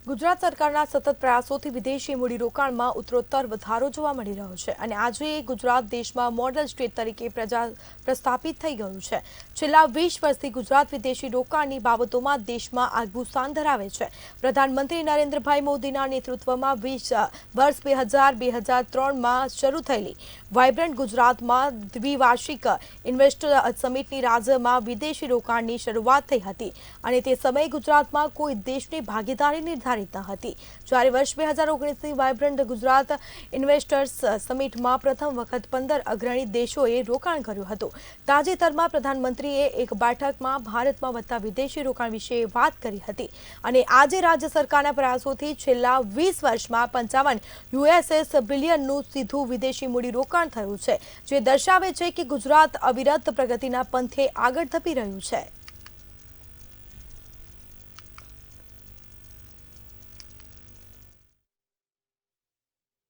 ગુજરાત સરકારના સતત પ્રયાસોથી વિદેશી મૂડીરોકાણમાં ઉત્તરોત્તર વધારો જોવા મળી રહ્યો છે અને આજે ગુજરાત દેશમાં મોડલ સ્ટેટ તરીકે પ્રસ્થાપિત થઈ ગયું છે। છેલ્લા 20 વર્ષથી ગુજરાત વિદેશી રોકાણની બાબતોમાં દેશમાં આગવું સ્થાન ધરાવે છે। પ્રધાનમંત્રી નરેન્દ્રભાઈ મોદીના નેતૃત્વમાં વર્ષ 2003માં શરૂ થયેલી વાઇબ્રન્ટ ગુજરાતમાં દ્વિવાર્ષિક ઇન્વેસ્ટર સમિટની રાજ્યમાં વિદેશી રોકાણની શરૂઆત થઈ હતી અને તે સમયે ગુજરાતમાં કોઈ દેશની ભાગીદારી નિર્ધારિત ન હતી। જ્યારે વર્ષ 2019ની વાઇબ્રન્ટ ગુજરાત ઇન્વેસ્ટર્સ સમિટમાં પ્રથમ વખત 15 અગ્રણી દેશોએ રોકાણ કર્યું હતું। તાજેતરમાં પ્રધાનમંત્રીએ એક બેઠકમાં ભારતમાં વધતા વિદેશી રોકાણ વિશે વાત કરી હતી અને આજે રાજ્ય સરકારના પ્રયાસોથી છેલ્લા 20 વર્ષમાં 55 યુએસ બિલિયનનું સીધું વિદેશી મૂડીરોકાણ થયું છે, જે દર્શાવે છે કે ગુજરાત અવિરત પ્રગતિના પંથે આગળ ધપી રહ્યું છે।